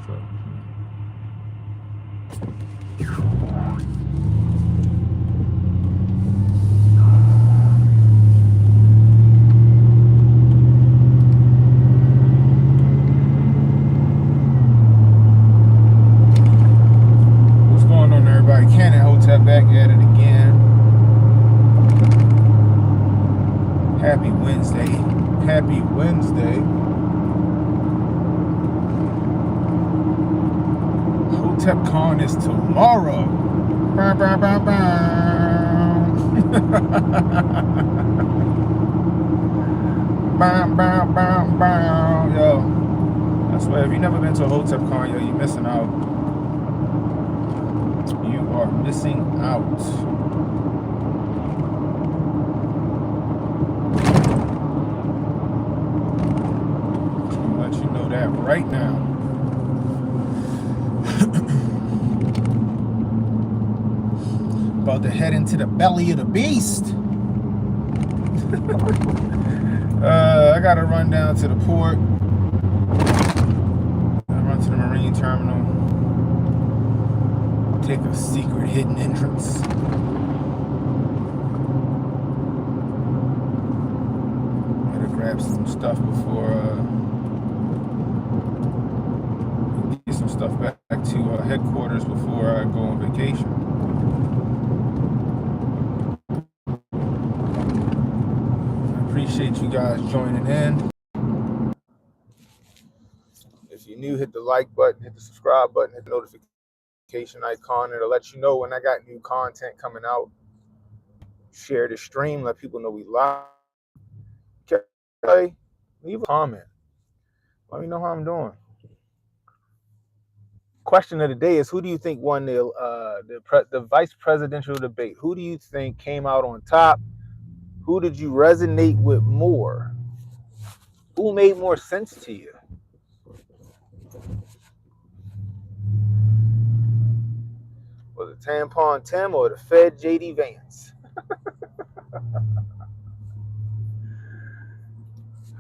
truck. What's going on, everybody? Cannon Hotep back at it again. Happy Wednesday. Happy Wednesday. HotepCon is tomorrow. Bow, bow, bow, bow. Bow, bow, bow, bow. Yo, I swear, if you've never been to a HotepCon, yo, you're missing out. You are missing out. I'll let you know that right now. About to head into the belly of the beast. I gotta run down to the port. I run to the marine terminal. Take a secret hidden entrance. Gotta grab some stuff before get some stuff back to headquarters before I go on vacation. Appreciate you guys joining in. If you're new, hit the like button, hit the subscribe button, hit the notification icon. It'll let you know when I got new content coming out. Share the stream, let people know we live. Okay, leave a comment. Let me know how I'm doing. Question of the day is: who do you think won the vice presidential debate? Who do you think came out on top? Who did you resonate with more? Who made more sense to you? Was it Tampon Tim or the Fed JD Vance?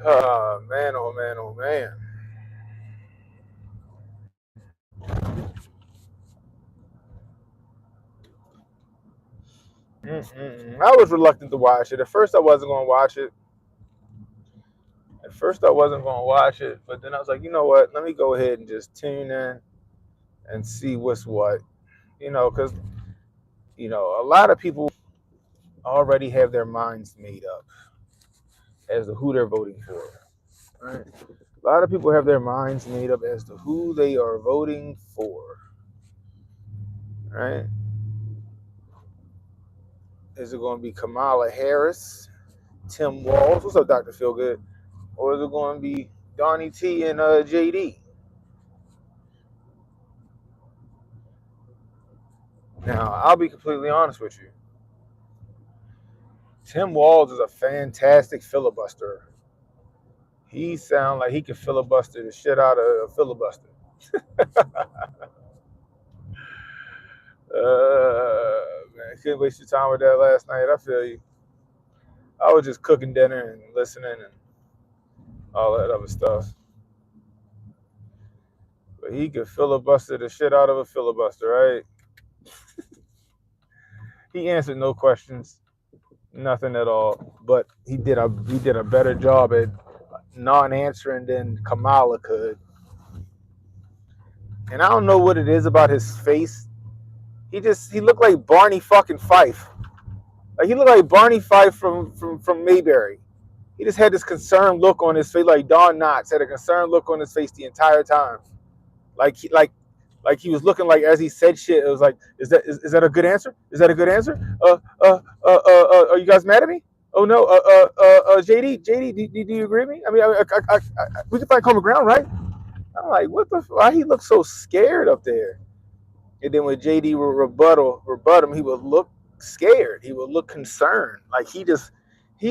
Oh man, oh man, oh man. I was reluctant to watch it. At first I wasn't going to watch it. But then I was like, you know what? Let me go ahead and just tune in and see what's what. Because, a lot of people already have their minds made up as to who they're voting for. Right? A lot of people have their minds made up as to who they are voting for. Right? Is it going to be Kamala Harris, Tim Walz? What's up, Dr. Feelgood? Or is it going to be Donnie T and JD? Now, I'll be completely honest with you. Tim Walz is a fantastic filibuster. He sounds like he could filibuster the shit out of a filibuster. Man, couldn't waste your time with that last night. I feel you. I was just cooking dinner and listening and all that other stuff. But he could filibuster the shit out of a filibuster, right? He answered no questions, nothing at all. But he did a better job at non-answering than Kamala could. And I don't know what it is about his face. He looked like Barney fucking Fife. Like he looked like Barney Fife from Mayberry. He just had this concerned look on his face, like Don Knotts had a concerned look on his face the entire time. Like he was looking like as he said shit, it was like, is that a good answer? Is that a good answer? Are you guys mad at me? Oh no, JD, do you agree with me? I mean, we can find common ground, right? I'm like, what the? Why he look so scared up there? And then when JD would rebut him, he would look scared. He would look concerned. Like he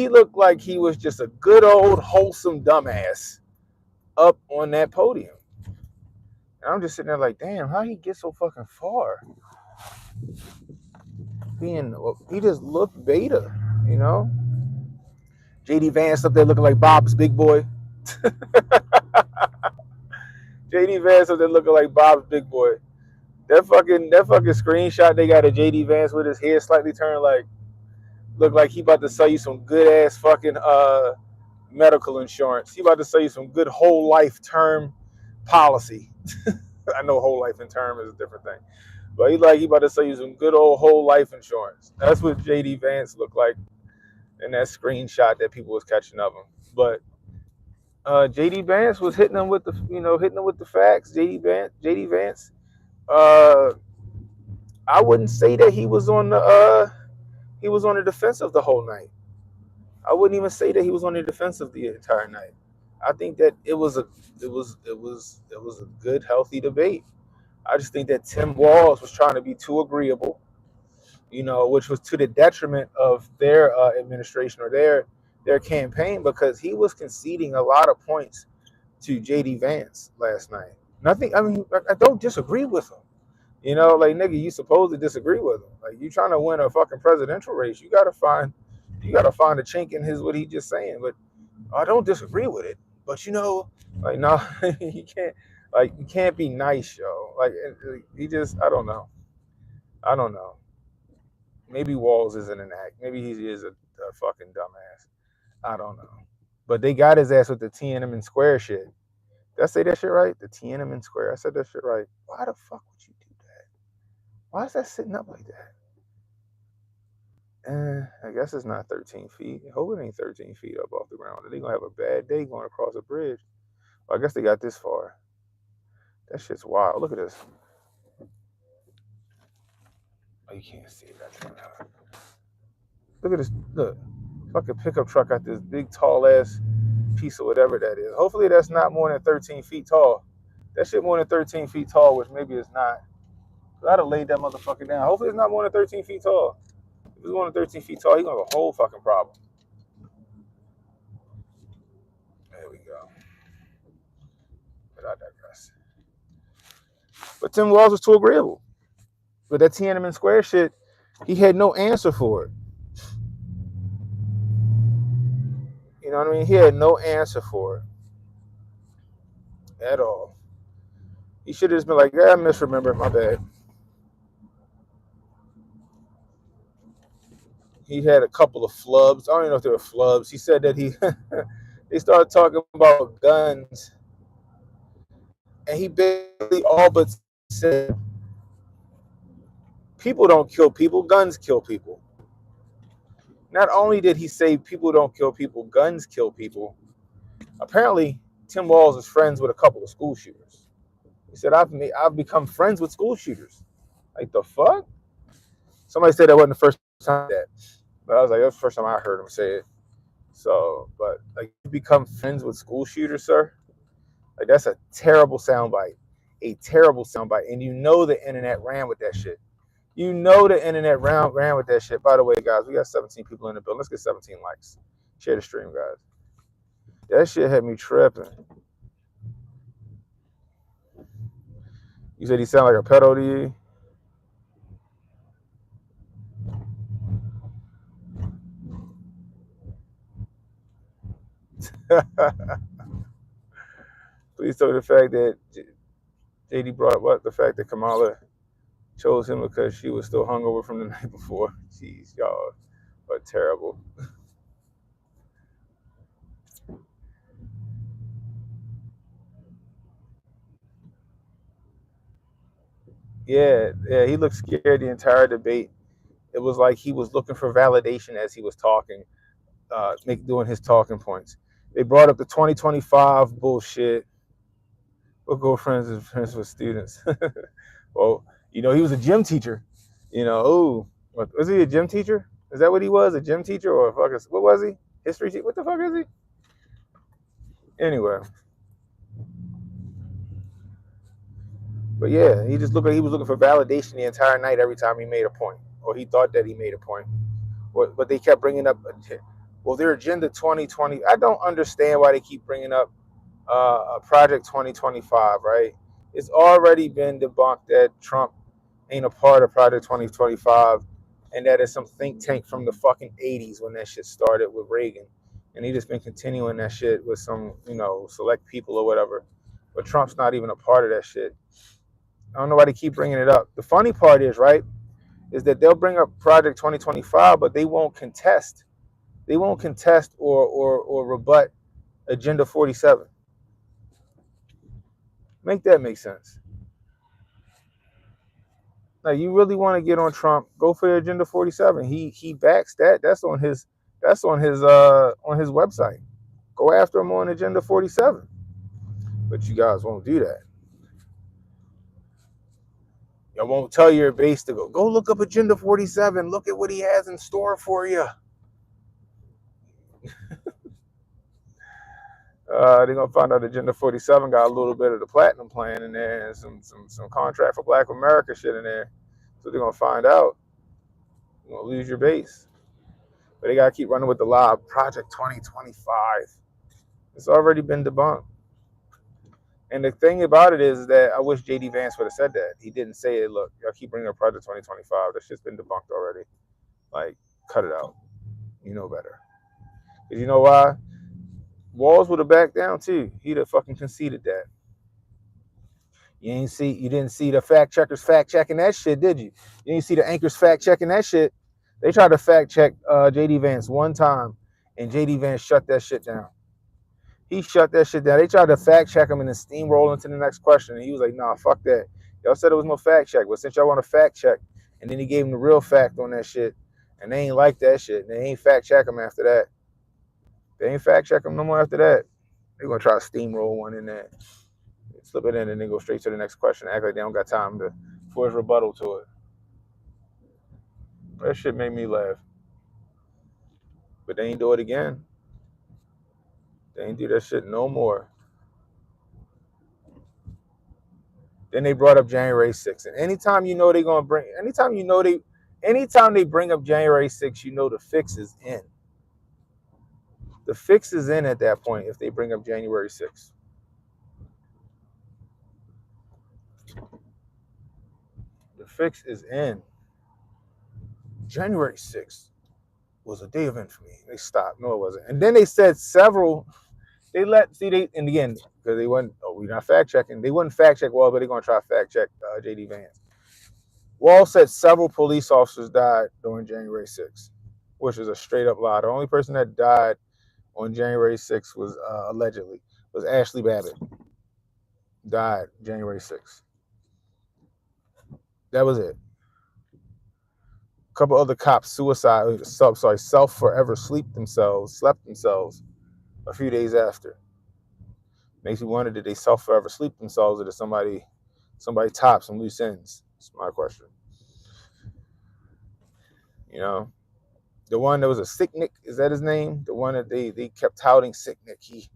looked like he was just a good old wholesome dumbass up on that podium. And I'm just sitting there like, damn, how he get so fucking far? He just looked beta, you know? JD Vance up there looking like Bob's big boy. JD Vance up there looking like Bob's big boy. That fucking screenshot they got of JD Vance with his hair slightly turned, like look like he about to sell you some good ass fucking medical insurance. He about to sell you some good whole life term policy. I know whole life and term is a different thing, but he about to sell you some good old whole life insurance. That's what JD Vance looked like in that screenshot that people was catching of him. But JD Vance was hitting them with the hitting them with the facts. JD Vance. Uh, I wouldn't say that he was on the defensive the whole night. I wouldn't even say that he was on the defensive the entire night. I think that it was a good, healthy debate. I just think that Tim Walz was trying to be too agreeable, which was to the detriment of their administration or their campaign, because he was conceding a lot of points to JD Vance last night. Nothing. I mean, I don't disagree with him. Like nigga, you supposed to disagree with him. Like you trying to win a fucking presidential race, you gotta find a chink in his what he just saying. But I don't disagree with it. But like no, you can't be nice, yo. Like he just, I don't know. Maybe Walls isn't an act. Maybe he is a fucking dumbass. I don't know. But they got his ass with the Tiananmen Square shit. Did I say that shit right? The Tiananmen Square. I said that shit right. Why the fuck would you do that? Why is that sitting up like that? I guess it's not 13 feet. I hope it ain't 13 feet up off the ground. They gonna have a bad day going across a bridge. Well, I guess they got this far. That shit's wild. Look at this. Oh, you can't see that. Look at this. Look. Fucking pickup truck got this big tall ass piece of whatever that is. Hopefully that's not more than 13 feet tall. That shit more than 13 feet tall, which maybe it's not. I'd have laid that motherfucker down. Hopefully it's not more than 13 feet tall. If it's more than 13 feet tall, he's gonna have a whole fucking problem. There we go. But I digress. But Tim Walz was too agreeable. But that Tiananmen Square shit, he had no answer for it. You know what I mean? He had no answer for it at all. He should have just been like, yeah, I misremembered, my bad. He had a couple of flubs. I don't even know if they were flubs. He said that they started talking about guns, and he basically all but said, people don't kill people, guns kill people. Not only did he say people don't kill people, guns kill people, apparently Tim Walz is friends with a couple of school shooters. He said, I've become friends with school shooters. Like, the fuck? Somebody said that wasn't the first time that. But I was like, that's the first time I heard him say it. So, but like, you become friends with school shooters, sir? Like, that's a terrible soundbite. A terrible soundbite. And the internet ran with that shit. The internet ran with that shit. By the way, guys, we got 17 people in the building. Let's get 17 likes. Share the stream, guys. That shit had me tripping. You said he sounded like a pedo to you? Please tell me the fact that JD brought up what? The fact that Kamala chose him because she was still hungover from the night before. Jeez, y'all are terrible. Yeah, he looked scared the entire debate. It was like he was looking for validation as he was talking, doing his talking points. They brought up the 2025 bullshit. We'll go friends with students. Well, he was a gym teacher. Was he a gym teacher? Is that what he was? A gym teacher or what was he? History teacher? What the fuck is he? Anyway. But yeah, he just looked like he was looking for validation the entire night every time he made a point, or he thought that he made a point. But they kept bringing up, well, their Agenda 2020. I don't understand why they keep bringing up Project 2025, right? It's already been debunked that Trump ain't a part of Project 2025, and that is some think tank from the fucking 80s when that shit started with Reagan. And he just been continuing that shit with some, select people or whatever. but Trump's not even a part of that shit. I don't know why they keep bringing it up. The funny part is, right, is that they'll bring up Project 2025, but they won't contest. They won't contest or rebut Agenda 47. Make that make sense. Now, you really want to get on Trump? Go for Agenda 47. He backs that. That's on his website. Go after him on Agenda 47. But you guys won't do that. You won't tell your base to go look up Agenda 47. Look at what he has in store for you. They're gonna find out Agenda 47 got a little bit of the platinum plan in there and some contract for Black America shit in there. So they're gonna find out. You're gonna lose your base. But they gotta keep running with the lie. Project 2025. It's already been debunked. And the thing about it is that I wish JD Vance would have said that. He didn't say it. Look, y'all keep bringing up Project 2025. That shit's been debunked already. Like, cut it out. You know better. Because you know why? Walls would have backed down too. He'd have fucking conceded that. You didn't see the fact checkers fact checking that shit, did you? You didn't see the anchors fact checking that shit. They tried to fact check JD Vance one time, and JD Vance shut that shit down. He shut that shit down. They tried to fact check him and then steamroll into the next question, and he was like, "Nah, fuck that. Y'all said there was no fact check, but since y'all want to fact check," and then he gave him the real fact on that shit, and they ain't like that shit, and they ain't fact check him after that. They ain't fact check him no more after that. They're gonna try to steamroll one in there, slip it in, and then go straight to the next question. Act like they don't got time for his rebuttal to it. That shit made me laugh. But they ain't do it again. They ain't do that shit no more. Then they brought up January 6th. And anytime they bring up January 6th, you know the fix is in. The fix is in at that point if they bring up January 6th. The fix is in. January 6th was a day of infamy. They stopped. No, it wasn't. And then they said several. In the end, because they wasn't. Oh, we're not fact checking. They wouldn't fact check Wall, but they're gonna try to fact check JD Vance. Wall said several police officers died during January 6th, which is a straight up lie. The only person that died on January 6th was allegedly Ashley Babbitt. Died January 6th. That was it. A couple other cops slept themselves a few days after. Makes me wonder, did they forever sleep themselves, or did somebody top some loose ends? That's my question. You know, the one that was a Sick Nick, is that his name? The one that they kept touting, Sick Nick. He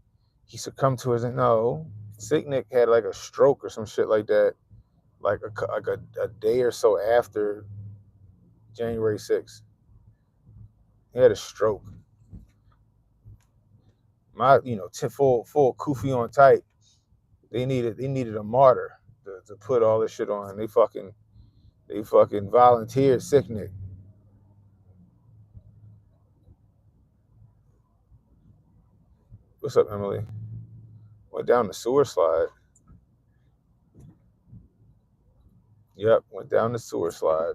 succumbed to his. No, Sick Nick had like a stroke or some shit like that, like a day or so after January 6th. He had a stroke. Full Kufi on tight. They needed a martyr to put all this shit on. They fucking volunteered Sick Nick. What's up, Emily? Went down the sewer slide. Yep, went down the sewer slide.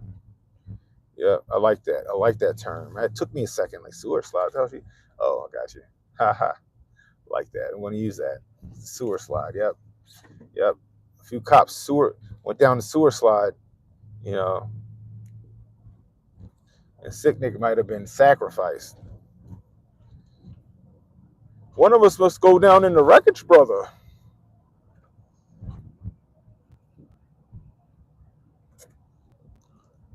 Yep, I like that. I like that term. It took me a second, like sewer slide. Oh, I got you. Haha. Like that. I want to use that. Sewer slide. Yep. A few cops went down the sewer slide, and Sick Nick might have been sacrificed. One of us must go down in the wreckage, brother.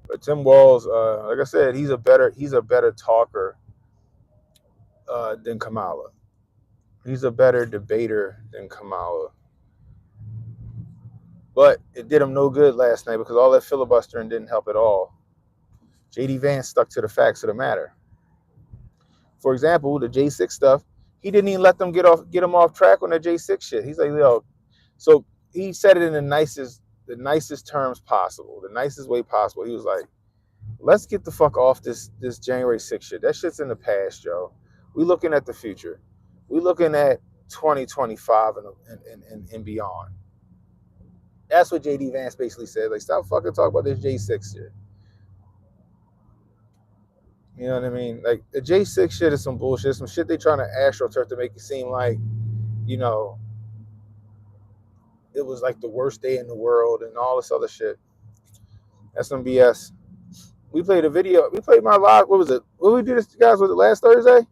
But Tim Walz, like I said, he's a better talker than Kamala. He's a better debater than Kamala. But it did him no good last night because all that filibustering didn't help at all. JD Vance stuck to the facts of the matter. For example, the J6 stuff, he didn't even let them get him off track on the J6 shit. He's like, yo, so he said it in the nicest terms possible, the nicest way possible. He was like, let's get the fuck off this January 6th shit. That shit's in the past, yo. We looking at the future. We looking at 2025 and beyond. That's what JD Vance basically said. Like, stop fucking talking about this J6 shit. You know what I mean? Like, the J6 shit is some bullshit. Some shit they trying to astroturf to make it seem like, you know, it was like the worst day in the world and all this other shit. That's some BS. We played a video. We played my live. What was it? What we did this, guys? Was it last Thursday?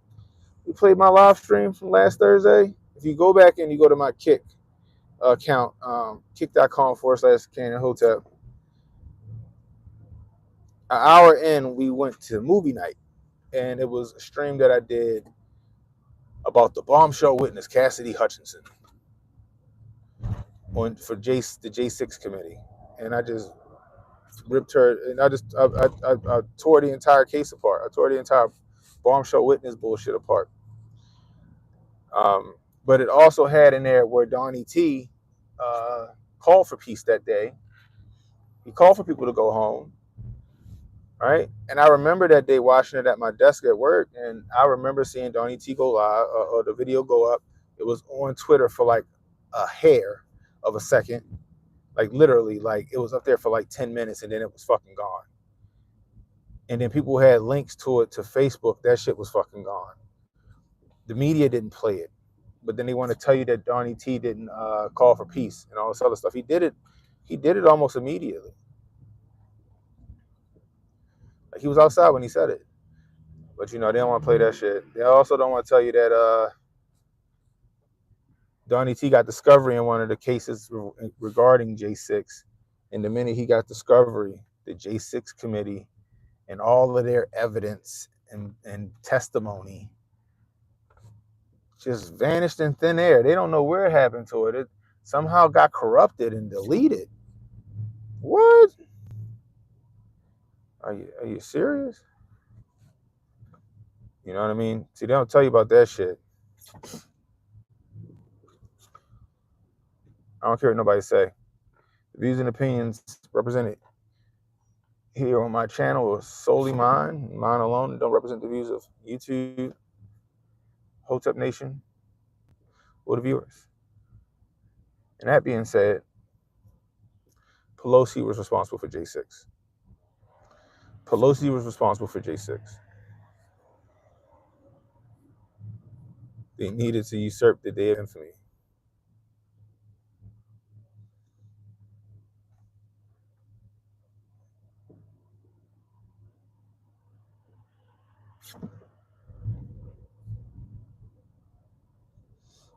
We played my live stream from last Thursday. If you go back and you go to my Kick account, kick.com/Canyon Hotel. An hour in, we went to movie night, and it was a stream that I did about the bombshell witness Cassidy Hutchinson for the J6 committee, and I just ripped her, and I tore the entire case apart. I tore the entire bombshell witness bullshit apart. But it also had in there where Donnie T called for peace that day. He called for people to go home, right? And I remember that day watching it at my desk at work, and I remember seeing Donnie T go live, or the video go up. It was on Twitter for like a hair of a second, like literally, like it was up there for like 10 minutes, and then it was fucking gone. And then people had links to it to Facebook. That shit was fucking gone. The media didn't play it, but then they want to tell you that Donnie T didn't call for peace and all this other stuff. He did it. He did it almost immediately. Like, he was outside when he said it. But you know, they don't want to play that shit. They also don't want to tell you that Donnie T got discovery in one of the cases regarding J6. And the minute he got discovery, the J6 committee and all of their evidence and testimony just vanished in thin air. They don't know where it happened to it. It somehow got corrupted and deleted. What? Are you serious? You know what I mean? See, they don't tell you about that shit. I don't care what nobody say. The views and opinions represented here on my channel are solely mine alone, and don't represent the views of YouTube, Hotep Nation, or the viewers. And that being said, Pelosi was responsible for J6. Pelosi was responsible for J6. They needed to usurp the day of infamy.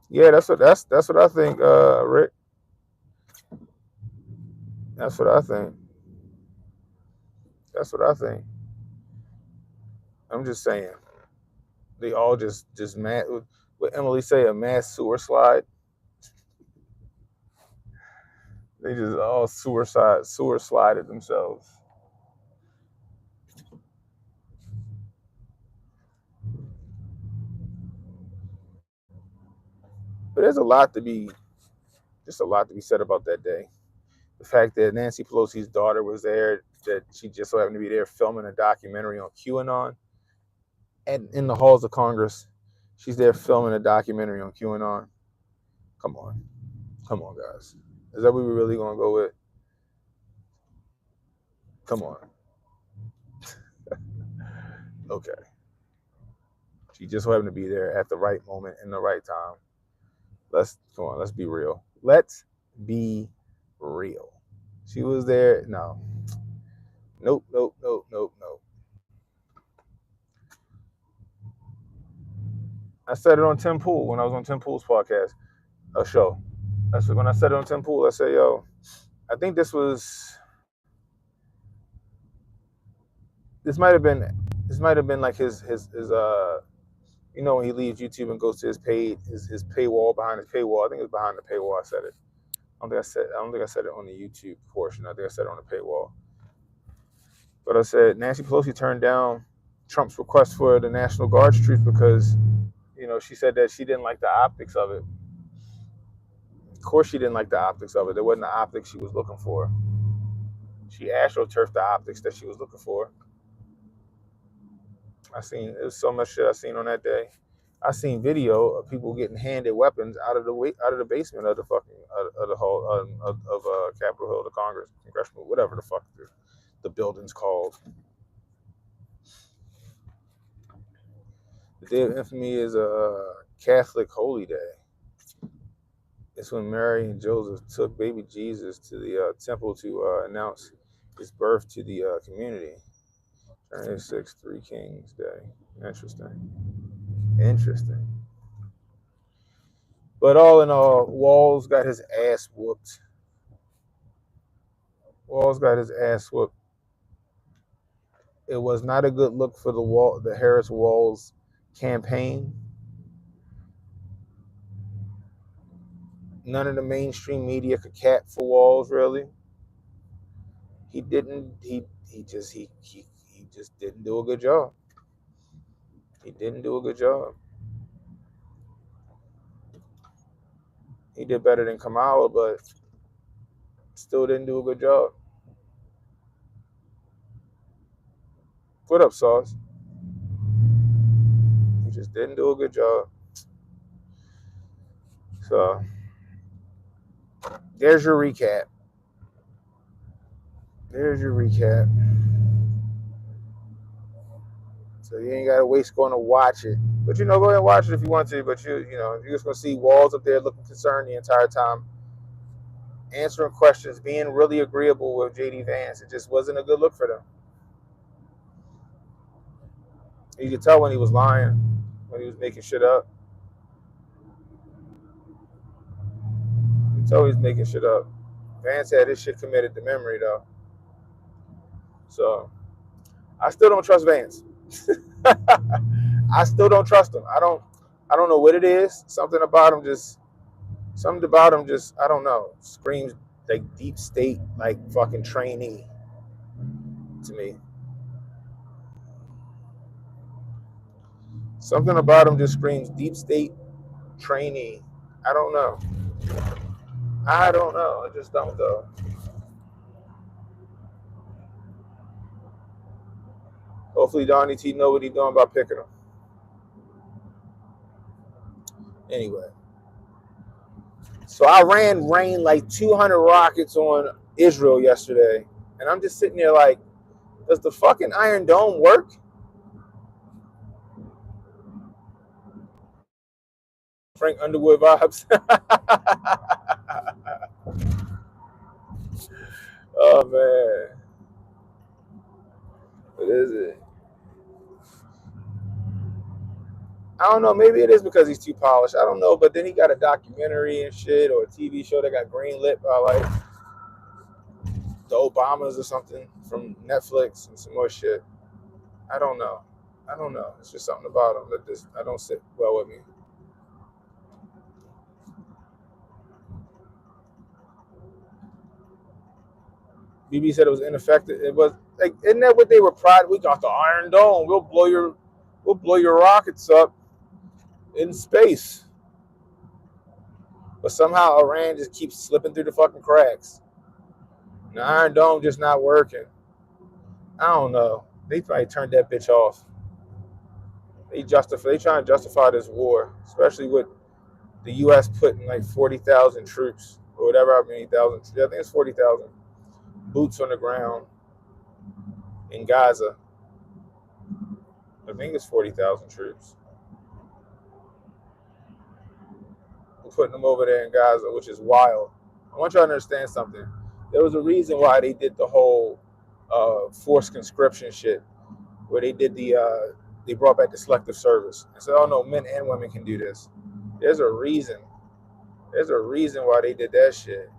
Yeah, that's what I think, Rick. That's what I think. That's what I think. I'm just saying. They all just mad. What Emily say, a mass sewer slide. They just all sewer slided themselves. But there's a lot to be said about that day. The fact that Nancy Pelosi's daughter was there, that she just so happened to be there filming a documentary on QAnon, and in the halls of Congress, she's there filming a documentary on QAnon. Come on, guys. Is that what we're really gonna go with? Come on. Okay. She just so happened to be there at the right moment in the right time. Let's be real. Let's be real. She was there. No. Nope. I said it on Tim Pool when I was on Tim Pool's podcast, a show. That's when I said it on Tim Pool. I said, yo, I think this might have been like his you know, when he leaves YouTube and goes to his paywall, behind his paywall. I think it was behind the paywall. I said it. I don't think I said it on the YouTube portion. I think I said it on the paywall. But I said Nancy Pelosi turned down Trump's request for the National Guard's troops because, you know, she said that she didn't like the optics of it. Of course she didn't like the optics of it. There wasn't the optics she was looking for. She astroturfed the optics that she was looking for. There's so much shit I seen on that day. I seen video of people getting handed weapons out of the basement of the fucking of the hall of Capitol Hill, the Congress, Congressional, whatever the fuck the building's called. The Day of Infamy is a Catholic holy day. It's when Mary and Joseph took baby Jesus to the temple to announce his birth to the community. January 6th, Three Kings Day. Interesting. But all in all, Walls got his ass whooped. It was not a good look for the Harris Walls campaign. None of the mainstream media could cat for Walls, really. He just didn't do a good job. He didn't do a good job. He did better than Kamala, but still didn't do a good job. What up, Sauce? He just didn't do a good job. So, there's your recap. So you ain't gotta waste going to watch it. But go ahead and watch it if you want to. But you're just gonna see Walls up there looking concerned the entire time, answering questions, being really agreeable with JD Vance. It just wasn't a good look for them. You could tell when he was lying, when he was making shit up. You could tell he was making shit up. Vance had his shit committed to memory though. So I still don't trust Vance. I still don't trust him. I don't know what it is. Something about him just I don't know, screams like deep state, like fucking trainee to me. Something about him just screams deep state trainee. I don't know. I just don't though. Hopefully Donnie T know what he's doing about picking him. Anyway. So Iran rained like 200 rockets on Israel yesterday. And I'm just sitting there like, does the fucking Iron Dome work? Frank Underwood vibes. Oh, man. What is it? I don't know. Maybe it is because he's too polished. I don't know. But then he got a documentary and shit, or a TV show that got greenlit by like the Obamas or something from Netflix and some more shit. I don't know. It's just something about him that I don't sit well with me. BB said it was ineffective. It was like, isn't that what they were proud? We got the Iron Dome. We'll blow your rockets up in space. But somehow Iran just keeps slipping through the fucking cracks. The Iron Dome just not working. I don't know. They probably turned that bitch off. They trying to justify this war, especially with the U.S. putting like 40,000 troops or whatever, how many thousand. I think it's 40,000 boots on the ground in Gaza. I think it's 40,000 troops. We're putting them over there in Gaza, which is wild. I want you to understand something. There was a reason why they did the whole forced conscription shit, where they brought back the selective service and said, oh no, men and women can do this. There's a reason. There's a reason why they did that shit.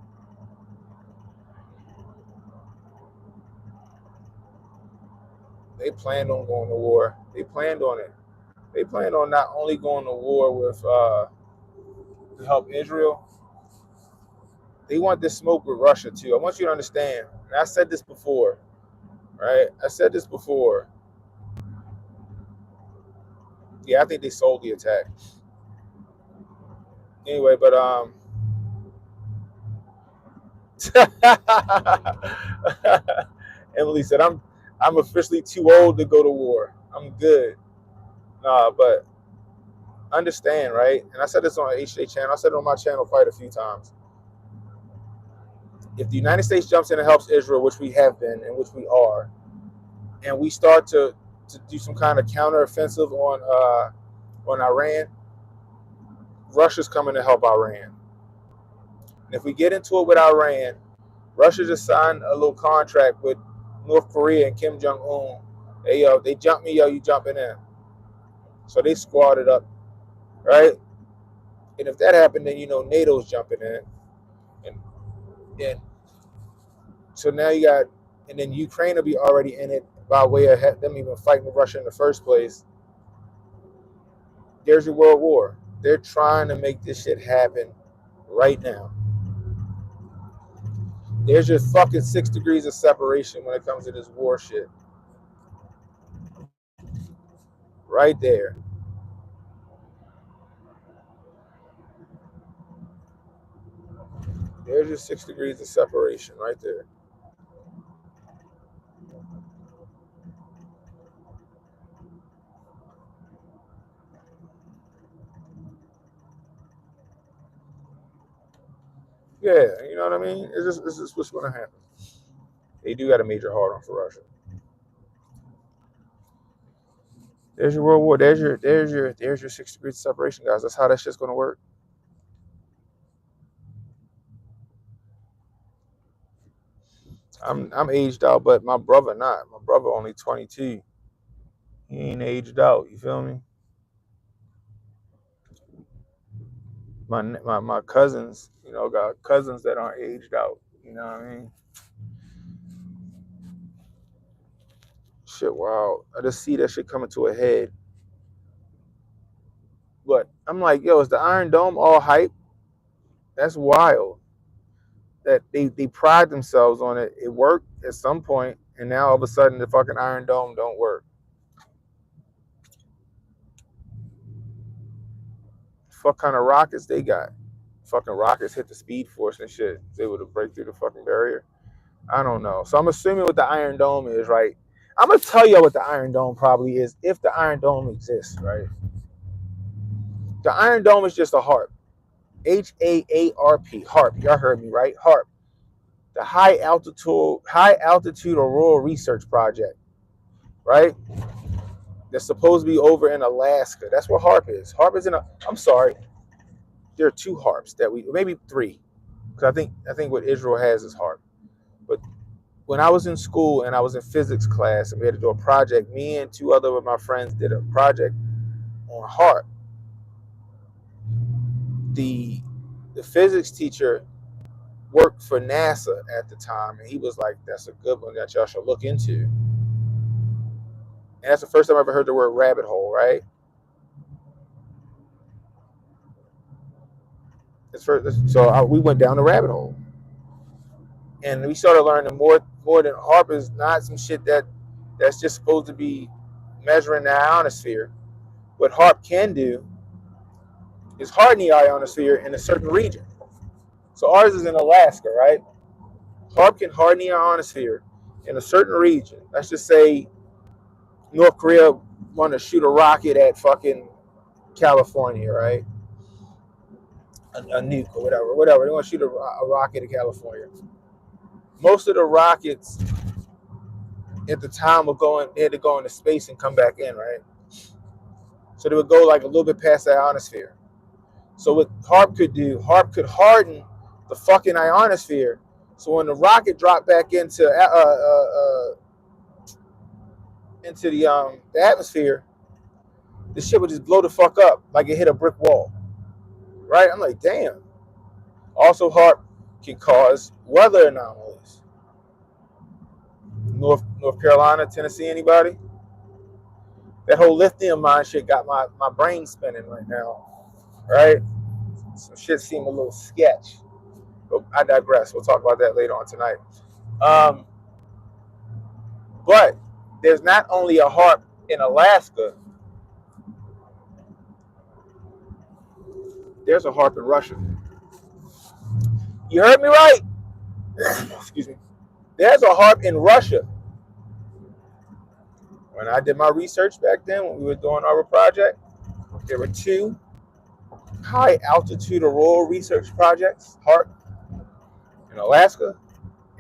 They planned on going to war. They planned on it. They planned on not only going to war with to help Israel. They want this smoke with Russia too. I want you to understand. And I said this before, right? Yeah, I think they sold the attack. Anyway, but Emily said, I'm officially too old to go to war. I'm good. Nah, but understand, right? And I said this on the HJ channel. I said it on my channel quite a few times. If the United States jumps in and helps Israel, which we have been and which we are, and we start to do some kind of counteroffensive on Iran, Russia's coming to help Iran. And if we get into it with Iran, Russia just signed a little contract with North Korea and Kim Jong-un. They jump me, you jumping in. So they squatted up, right? And if that happened, then NATO's jumping in, and so now you got, and then Ukraine will be already in it by way of them even fighting with Russia in the first place. There's your world war. They're trying to make this shit happen right now. There's your fucking 6 degrees of separation when it comes to this war shit. Right there. There's your 6 degrees of separation right there. Yeah, you know what I mean? It's just what's going to happen. They do got a major hard on for Russia. There's your world war. There's your 6 degrees of separation, guys. That's how that shit's going to work. I'm aged out, but my brother not. My brother only 22. He ain't aged out. You feel me? My cousins, got cousins that aren't aged out. You know what I mean? Shit, wow. I just see that shit coming to a head. But I'm like, yo, is the Iron Dome all hype? That's wild. That they pride themselves on it. It worked at some point, and now all of a sudden the fucking Iron Dome don't work. Fuck kind of rockets they got? Fucking rockets hit the Speed Force and shit. They able to break through the fucking barrier. I don't know. So I'm assuming what the Iron Dome is, right? I'm gonna tell you what the Iron Dome probably is, if the Iron Dome exists, right? The Iron Dome is just a HARP. HAARP. HARP. Y'all heard me, right? HARP. The High Altitude Auroral Research Project, right? That's supposed to be over in Alaska. That's where HARP is. HARP is I'm sorry. There are 2 HARPs maybe 3. Because I think what Israel has is HARP. But when I was in school and I was in physics class and we had to do a project, me and 2 other of my friends did a project on HARP. The physics teacher worked for NASA at the time, and he was like, that's a good one that y'all should look into. And that's the first time I ever heard the word rabbit hole, right? We went down the rabbit hole. And we started learning more than HARP is not some shit that's just supposed to be measuring the ionosphere. What HARP can do is harden the ionosphere in a certain region. So ours is in Alaska, right? HARP can harden the ionosphere in a certain region. Let's just say North Korea want to shoot a rocket at fucking California, right? A nuke or whatever. They want to shoot a rocket at California. Most of the rockets at the time they had to go into space and come back in, right? So they would go like a little bit past the ionosphere. So what HARP could do, HARP could harden the fucking ionosphere. So when the rocket dropped back into the atmosphere, the shit would just blow the fuck up like it hit a brick wall, right? I'm like, damn. Also, HARP can cause weather anomalies. North Carolina, Tennessee, anybody? That whole lithium mine shit got my brain spinning right now, right? Some shit seemed a little sketch. But I digress. We'll talk about that later on tonight. But there's not only a HARP in Alaska, there's a HARP in Russia. You heard me right? Excuse me. There's a HARP in Russia. When I did my research back then, when we were doing our project, There were two high altitude auroral research projects, HARP, in Alaska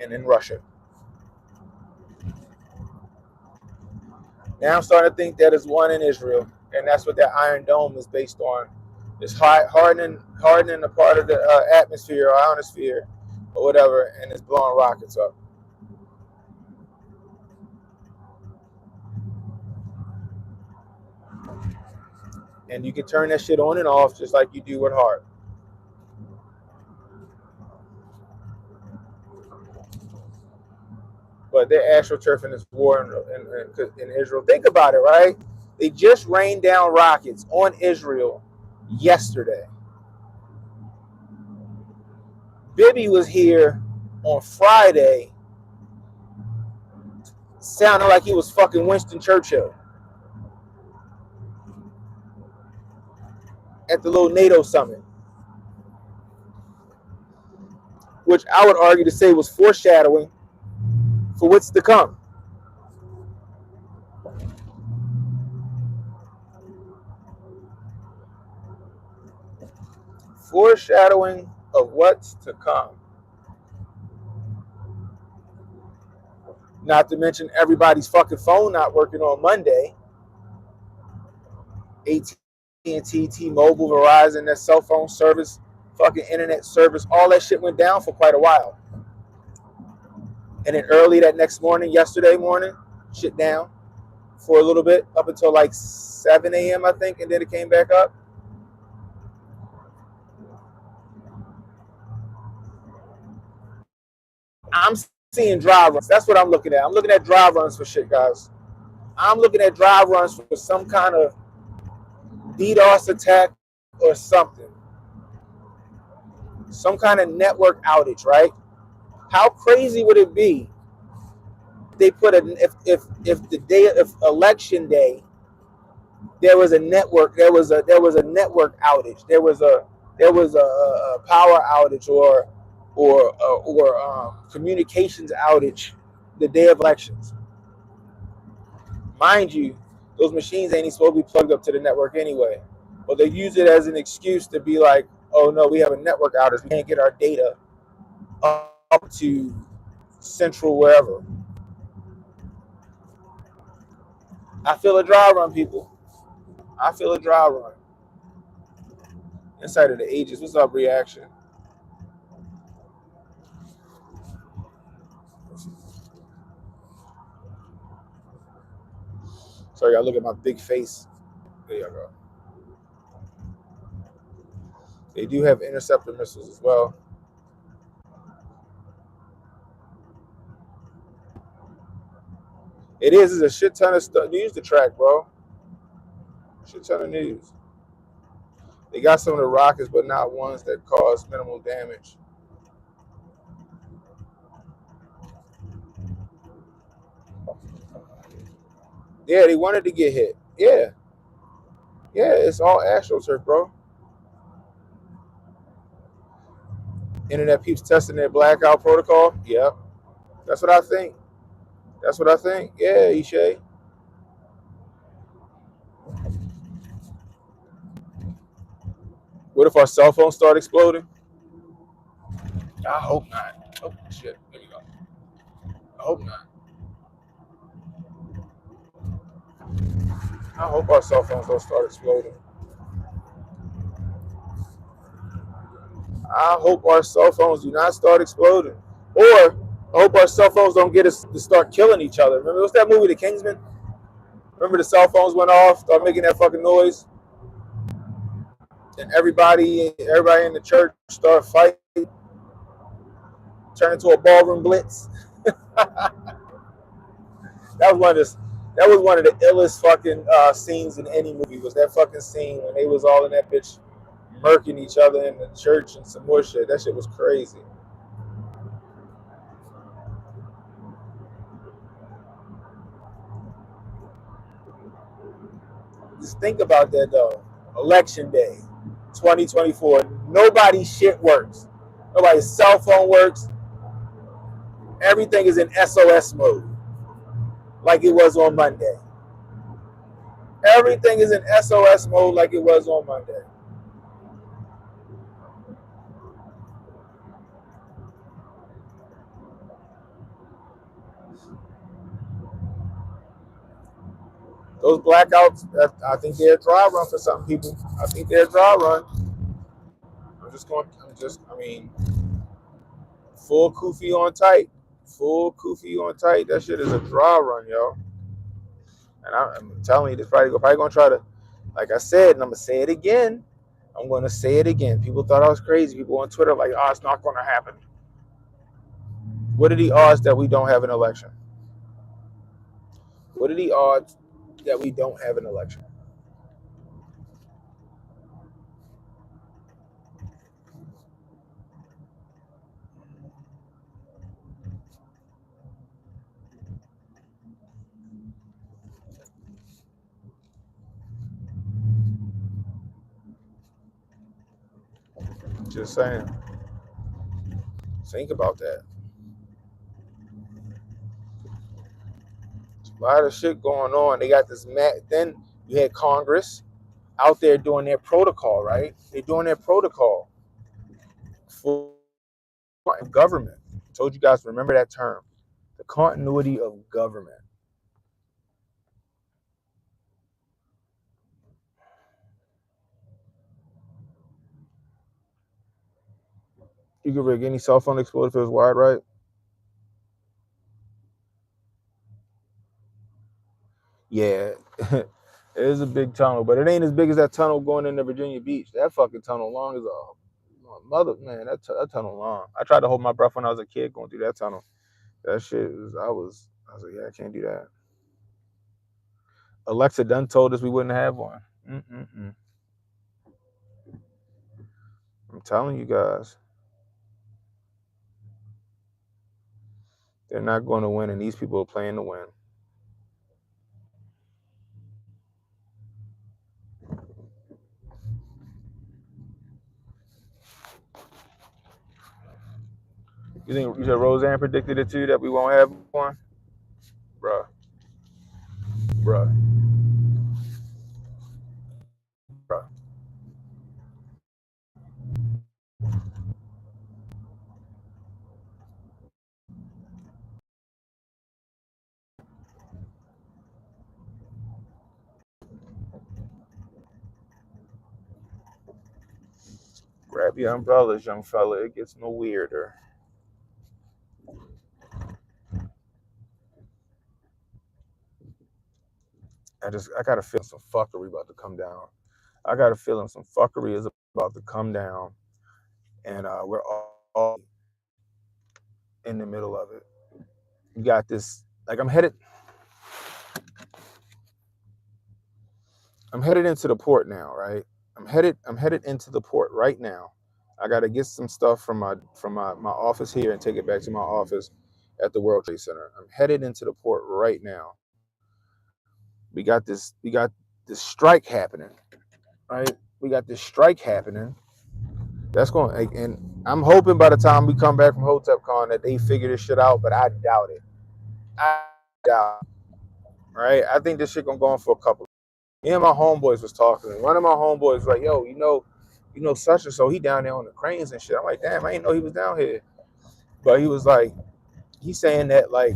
and in Russia. Now I'm starting to think that is one in Israel, and that's what that Iron Dome is based on. It's hardening a part of the atmosphere or ionosphere or whatever, and it's blowing rockets up. And you can turn that shit on and off just like you do with HARP. But they're astroturfing this war in Israel. Think about it, right? They just rained down rockets on Israel yesterday. Bibi was here on Friday sounding like he was fucking Winston Churchill at the little NATO summit, which I would argue to say was foreshadowing for what's to come. Foreshadowing of what's to come. Not to mention everybody's fucking phone not working on Monday. AT&T, T-Mobile, Verizon, that cell phone service, fucking internet service, all that shit went down for quite a while. And then early that next morning, yesterday morning, shit down for a little bit, up until like 7 a.m., I think, and then it came back up. I'm seeing drive runs. That's what I'm looking at. I'm looking at drive runs for shit, guys. I'm looking at drive runs for some kind of DDoS attack or something. Some kind of network outage, right? How crazy would it be if they put if election day there was a network network outage, there was a power outage or communications outage the day of elections. Mind you, those machines ain't supposed to be plugged up to the network anyway, but they use it as an excuse to be like, oh no, we have a network outage, we can't get our data up to central wherever. I feel a dry run, people. I feel a dry run. Inside of the ages. What's up, reaction? Sorry, y'all look at my big face. There you go. They do have interceptor missiles as well. It is a shit ton of stuff news to track, bro. Shit ton of news. They got some of the rockets, but not ones that cause minimal damage. Yeah, they wanted to get hit. Yeah. Yeah, it's all AstroTurf, bro. Internet peeps testing their blackout protocol. Yeah. That's what I think. That's what I think. Yeah, Ishay. What if our cell phones start exploding? I hope not. Oh, shit. There we go. I hope not. I hope our cell phones don't start exploding. I hope our cell phones do not start exploding. Or I hope our cell phones don't get us to start killing each other. Remember, what's that movie, The Kingsman? Remember the cell phones went off, started making that fucking noise? And everybody in the church started fighting, turned into a ballroom blitz. That was one of the illest fucking scenes in any movie. Was that fucking scene when they was all in that bitch murking each other in the church and some more shit. That shit was crazy. Just think about that though. Election day, 2024. Nobody's shit works. Nobody's cell phone works. Everything is in SOS mode, like it was on Monday. Everything is in SOS mode like it was on Monday. Those blackouts, I think they're a dry run for some people. I think they're a dry run. I mean, full kufi on tight. Full kufi on tight. That shit is a dry run, yo. And I'm telling you, this probably gonna try to, like I said, and I'm gonna say it again. I'm gonna say it again. People thought I was crazy. People on Twitter like, oh, it's not gonna happen. What are the odds that we don't have an election? What are the odds that we don't have an election? Just saying. Think about that. A lot of shit going on. They got this then you had Congress out there doing their protocol, right? They're doing their protocol for government. I told you guys, remember that term. The continuity of government. You could rig any cell phone explode if it was wired right. Yeah. It is a big tunnel, but it ain't as big as that tunnel going into Virginia Beach. That fucking tunnel long as a mother, man. That tunnel long. I tried to hold my breath when I was a kid going through that tunnel. That shit was. I was like, yeah, I can't do that. Alexa done told us we wouldn't have one. Mm-mm-mm. I'm telling you guys, they're not going to win, and these people are playing to win. You think you said Roseanne predicted it too that we won't have one, bruh, bruh, bruh. Grab your umbrellas, young fella. It gets no weirder. I got a feeling some fuckery about to come down. I got a feeling some fuckery is about to come down, and we're all in the middle of it. You got this. Like I'm headed into the port now, right? I'm headed into the port right now. I got to get some stuff from my office here and take it back to my office at the World Trade Center. I'm headed into the port right now. We got this strike happening, right? We got this strike happening. That's going, and I'm hoping by the time we come back from HotepCon that they figure this shit out, but I doubt it. I doubt it, right? I think this shit gonna go on for a couple. Me and my homeboys was talking, and one of my homeboys was like, yo, you know such and so, he down there on the cranes and shit. I'm like, damn, I didn't know he was down here. But he was like, he's saying that like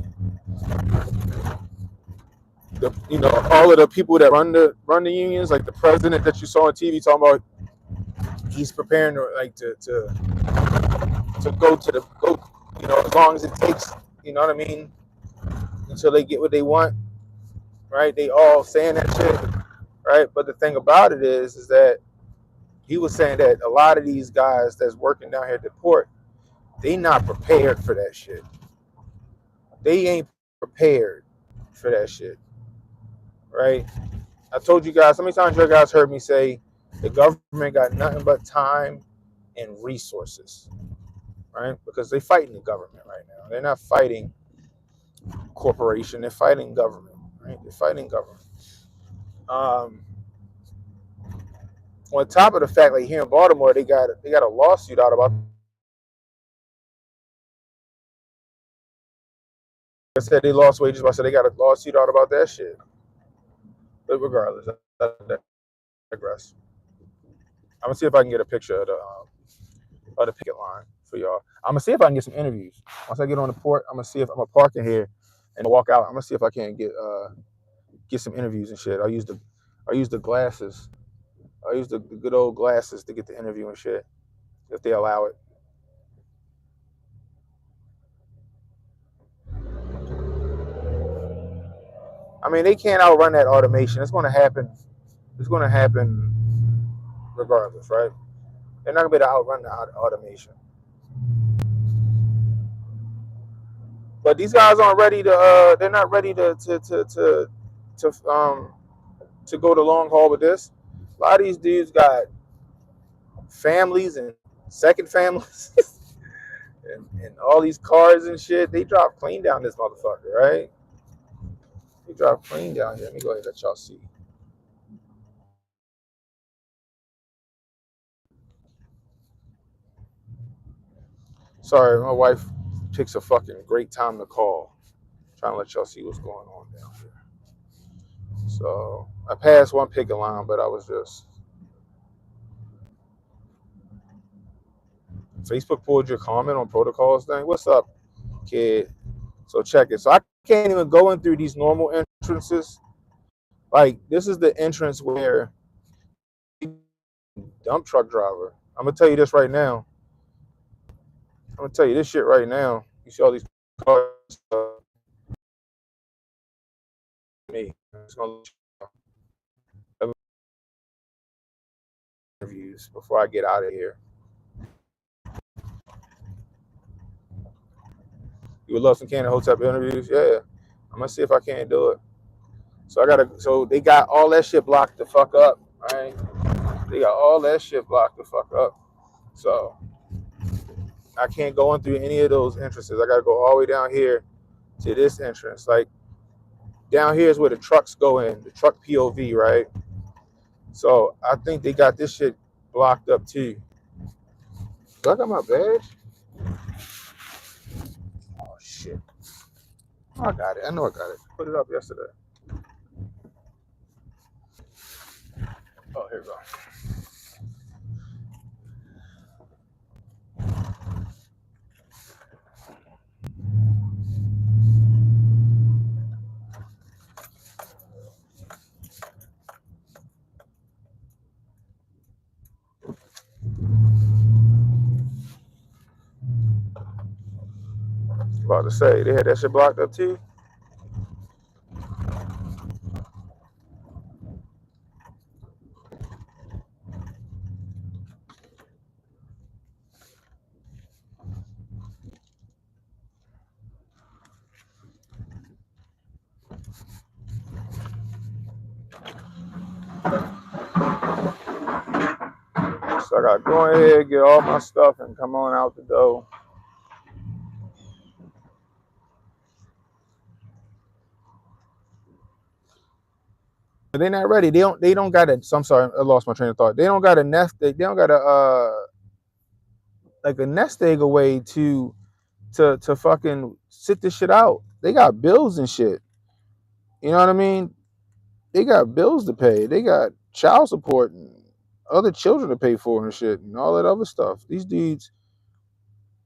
all of the people that run the unions, like the president that you saw on TV talking about, he's preparing to go to the go, as long as it takes, you know what I mean, until they get what they want, right? They all saying that shit, right? But the thing about it is that he was saying that a lot of these guys that's working down here at the port, they not prepared for that shit. They ain't prepared for that shit, right? I told you guys, how many times you guys heard me say the government got nothing but time and resources, right? Because they fighting the government right now. They're not fighting corporation. They're fighting government, right? They're fighting government. On top of the fact, like here in Baltimore, they got a lawsuit out about. I said they lost wages, but I said they got a lawsuit out about that shit. But regardless, I digress. I'm gonna see if I can get a picture of the picket line for y'all. I'm gonna see if I can get some interviews. Once I get on the port, I'm gonna see if I'm gonna park in here and walk out. I'm gonna see if I can get some interviews and shit. I use the glasses. I use the good old glasses to get the interview and shit if they allow it. I mean, they can't outrun that automation. It's gonna happen. It's gonna happen regardless, right? They're not gonna be able to outrun the automation. But these guys aren't ready to. They're not ready to go the long haul with this. A lot of these dudes got families and second families and all these cars and shit. They drop clean down this motherfucker, right? They drop clean down here. Let me go ahead and let y'all see. Sorry, my wife picks a fucking great time to call. Trying to let y'all see what's going on down here. So I passed one picket line, but I was just Facebook pulled your comment on protocols thing. What's up, kid? So check it. So I can't even go in through these normal entrances. Like this is the entrance where dump truck driver. I'm gonna tell you this right now. I'm gonna tell you this shit right now. You see all these cars. Me. It's gonna interviews before I get out of here. You would love some Cannon Hotep interviews? Yeah. I'm gonna see if I can't do it. So they got all that shit blocked the fuck up, right? They got all that shit blocked the fuck up. So I can't go in through any of those entrances. I gotta go all the way down here to this entrance. Like down here is where the trucks go in, the truck POV, right? So I think they got this shit blocked up too. Do I got my badge? Oh shit. Oh, I got it. I know I got it. Put it up yesterday. Oh, here we go. About to say they had that shit blocked up too. So I gotta go ahead, get all my stuff, and come on out the door. But they're not ready. They don't got it. So I'm sorry, I lost my train of thought. They don't got a nest. They don't got a like a nest egg away to fucking sit this shit out. They got bills and shit. You know what I mean? They got bills to pay. They got child support and other children to pay for and shit and all that other stuff. These dudes,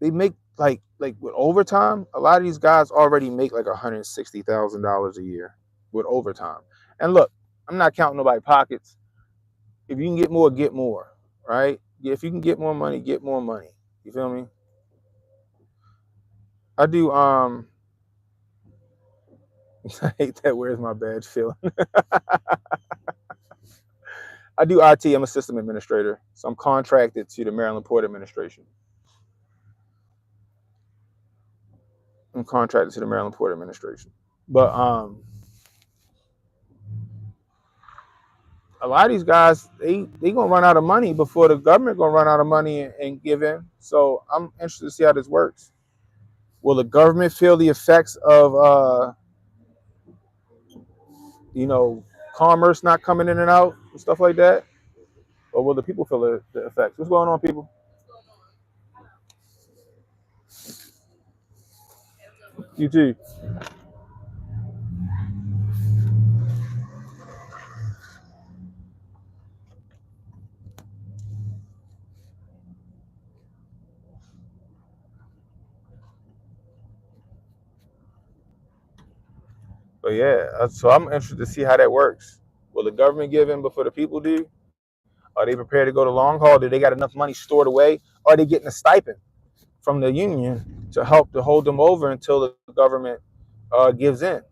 they make like with overtime. A lot of these guys already make like $160,000 a year with overtime. And look, I'm not counting nobody's pockets. If you can get more, right? If you can get more money, get more money. You feel me? I do I hate that where's my badge feeling. I do IT. I'm a system administrator. So I'm contracted to the Maryland Port Administration. I'm contracted to the Maryland Port Administration. But a lot of these guys, they gonna run out of money before the government gonna run out of money and give in. So I'm interested to see how this works. Will the government feel the effects of you know, commerce not coming in and out and stuff like that? Or will the people feel the effects? What's going on, people? You too. But yeah, so I'm interested to see how that works. Will the government give in before the people do? Are they prepared to go the long haul? Do they got enough money stored away? Are they getting a stipend from the union to help to hold them over until the government gives in?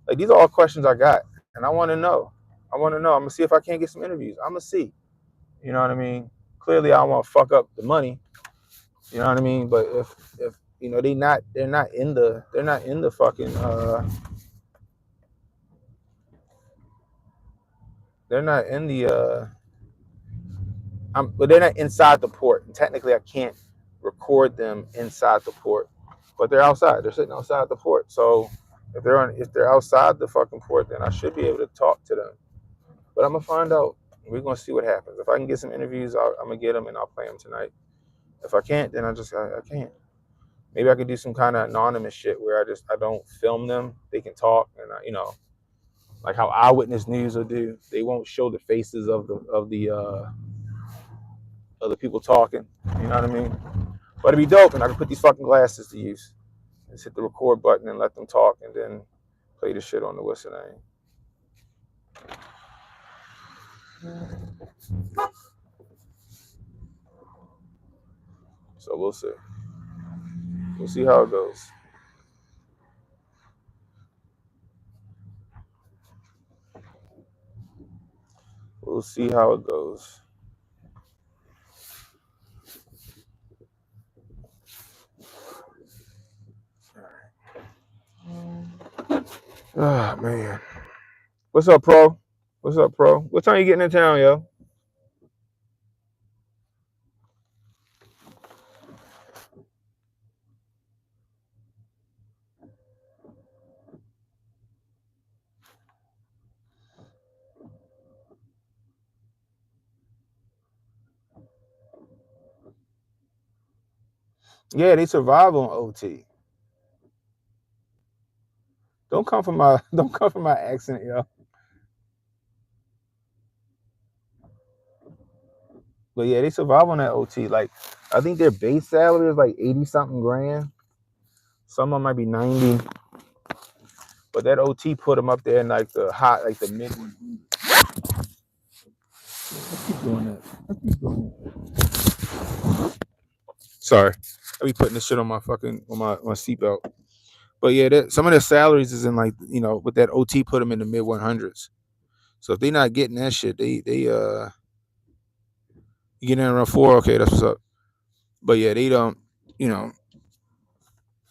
Like these are all questions I got, and I want to know. I want to know. I'm gonna see if I can't get some interviews. I'm gonna see. You know what I mean? Clearly, I don't want to fuck up the money. You know what I mean? But if you know they're not in the fucking they're not in the but they're not inside the port. And technically, I can't record them inside the port, but they're outside. They're sitting outside the port. So if they're outside the fucking port, then I should be able to talk to them. But I'm gonna find out. We're gonna see what happens. If I can get some interviews, I'm gonna get them and I'll play them tonight. If I can't, then I can't. Maybe I could do some kind of anonymous shit where I don't film them. They can talk and like how Eyewitness News will do. They won't show the faces of the people talking. You know what I mean? But it'd be dope, and I can put these fucking glasses to use. Just hit the record button and let them talk, and then play the shit on the whistle name. So we'll see. We'll see how it goes. We'll see how it goes. Oh man. What's up, Pro? What's up, Pro? What time you getting in town, yo? Yeah, they survive on OT. Don't come from my accent, yo. But yeah, they survive on that OT. Like I think their base salary is like 80 something grand. Some of them might be 90. But that OT put them up there in like the mid. Keep doing that. Keep doing that. Sorry, I be putting this shit on my seatbelt. But yeah, some of their salaries is in like with that OT put them in the mid 100s. So if they're not getting that shit, they you get in around 4. Okay, that's what's up. But yeah, they don't.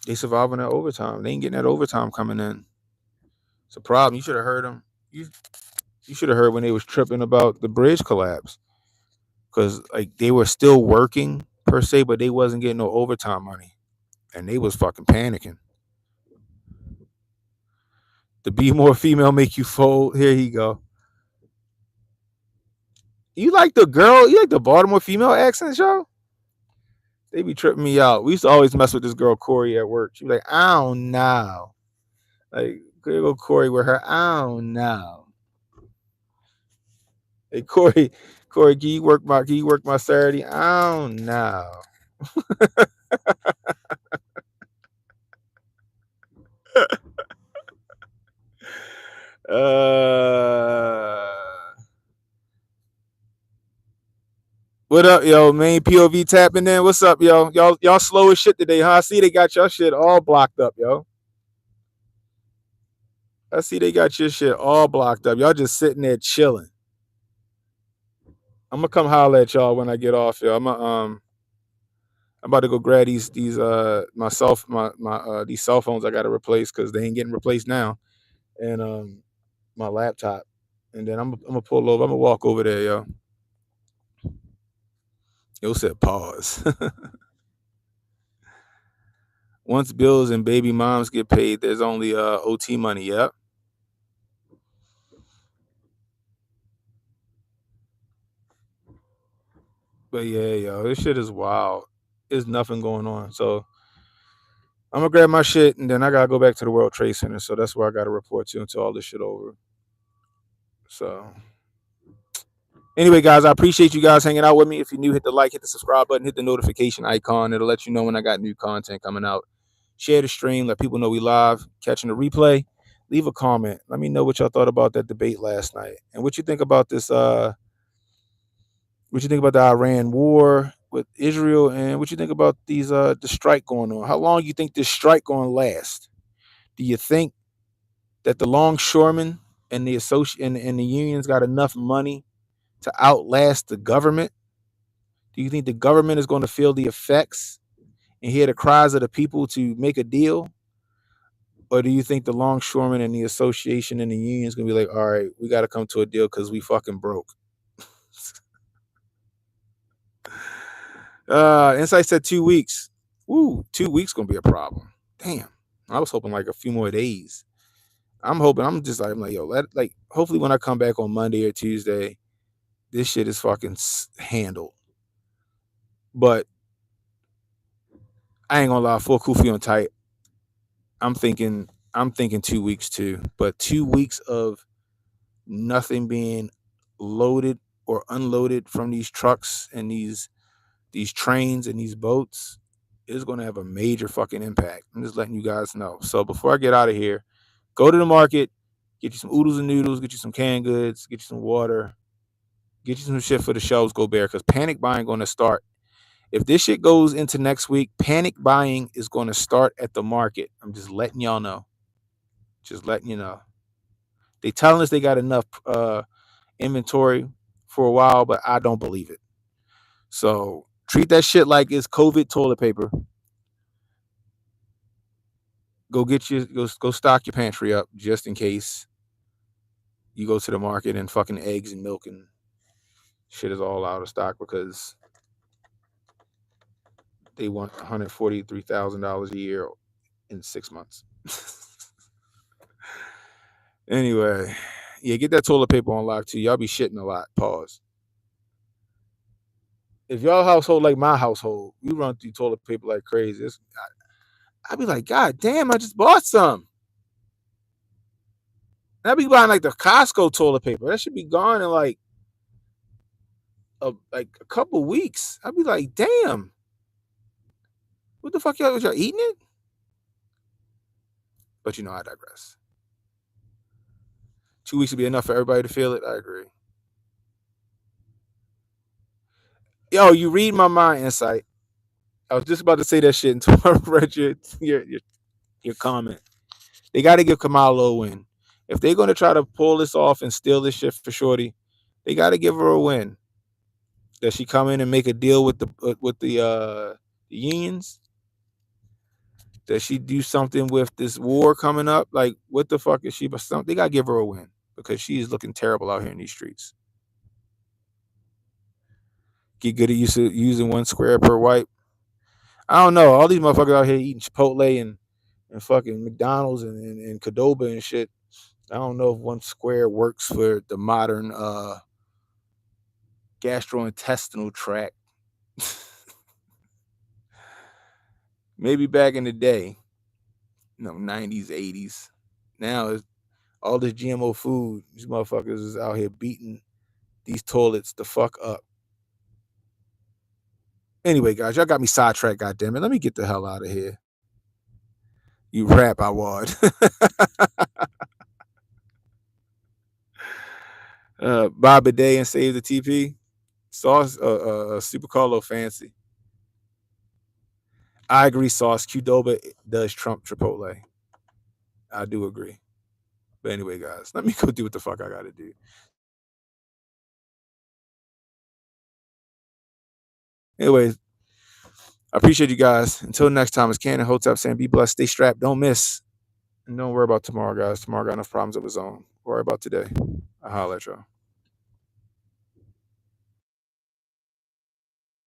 They survive on that overtime. They ain't getting that overtime coming in. It's a problem. You should have heard them. You should have heard when they was tripping about the bridge collapse, because like they were still working per se, but they wasn't getting no overtime money, and they was fucking panicking. To be more female make you fold. Here you go. You like the girl? You like the Baltimore female accent, yo? They be tripping me out. We used to always mess with this girl Corey at work. She be like, I don't know. Like, here go Corey with her. I don't know. Hey Corey, can you work my Saturday? I don't know. What up, yo? Main POV tapping in. What's up, yo? Y'all slow as shit today, huh? I see they got your shit all blocked up, yo. I see they got your shit all blocked up. Y'all just sitting there chilling. I'm gonna come holler at y'all when I get off, yo. I'm about to go grab these these cell phones I gotta replace because they ain't getting replaced now, and my laptop, and then I'm gonna pull over. I'm gonna walk over there, yo. Yo said pause. Once bills and baby moms get paid, there's only OT money. Yep. But yeah, yo, this shit is wild. There's nothing going on. So I'm gonna grab my shit and then I gotta go back to the World Trade Center. So that's where I gotta report to until all this shit over. So anyway, guys, I appreciate you guys hanging out with me. If you're new, hit the like, hit the subscribe button, hit the notification icon. It'll let you know when I got new content coming out. Share the stream, let people know we live, catching the replay. Leave a comment. Let me know what y'all thought about that debate last night, and what you think about this. What you think about the Iran war with Israel, and what you think about these the strike going on? How long you think this strike going to last? Do you think that the longshoremen and the and the unions got enough money to outlast the government? Do you think the government is going to feel the effects and hear the cries of the people to make a deal? Or do you think the longshoremen and the association and the unions going to be like, all right, we got to come to a deal because we fucking broke? Insight said 2 weeks. Woo, 2 weeks going to be a problem. Damn. I was hoping like a few more days. I'm hoping, I'm like, yo, hopefully when I come back on Monday or Tuesday, this shit is fucking handled. But I ain't gonna lie, full kufi on tight. I'm thinking 2 weeks too. But 2 weeks of nothing being loaded or unloaded from these trucks and these trains and these boats is going to have a major fucking impact. I'm just letting you guys know. So before I get out of here, go to the market, get you some oodles and noodles, get you some canned goods, get you some water, get you some shit for the shelves go bare, because panic buying going to start. If this shit goes into next week, panic buying is going to start at the market. I'm just letting y'all know. Just letting you know. They telling us they got enough inventory for a while, but I don't believe it. So treat that shit like it's COVID toilet paper. Go stock your pantry up just in case you go to the market and fucking eggs and milk and shit is all out of stock because they want $143,000 a year in 6 months. Anyway, yeah, get that toilet paper on lock too. Y'all be shitting a lot. Pause. If y'all household like my household, we run through toilet paper like crazy. I'd be like, God damn, I just bought some. And I'd be buying like the Costco toilet paper. That should be gone in like a couple weeks. I'd be like, damn. What the fuck y'all eating it? But you know, I digress. 2 weeks would be enough for everybody to feel it. I agree. Yo, you read my mind, Insight. I was just about to say that shit until I read your comment. They got to give Kamala a win. If they're going to try to pull this off and steal this shit for Shorty, they got to give her a win. Does she come in and make a deal with the unions? Does she do something with this war coming up? Like, what the fuck is she? But they got to give her a win because she is looking terrible out here in these streets. Get good at using one square per wipe. I don't know. All these motherfuckers out here eating Chipotle and fucking McDonald's and Qdoba and shit. I don't know if one square works for the modern gastrointestinal tract. Maybe back in the day, 90s, 80s. Now it's all this GMO food. These motherfuckers is out here beating these toilets the fuck up. Anyway, guys, y'all got me sidetracked, goddammit. Let me get the hell out of here. You rap, Awad. Buy bidet and save the TP. Sauce, Super Carlo fancy. I agree, Sauce. Qdoba does trump Chipotle. I do agree. But anyway, guys, let me go do what the fuck I gotta do. Anyways, I appreciate you guys. Until next time, it's Cannon Hotep saying be blessed, stay strapped, don't miss. And don't worry about tomorrow, guys. Tomorrow got enough problems of his own. Worry about today. I'll holler at y'all.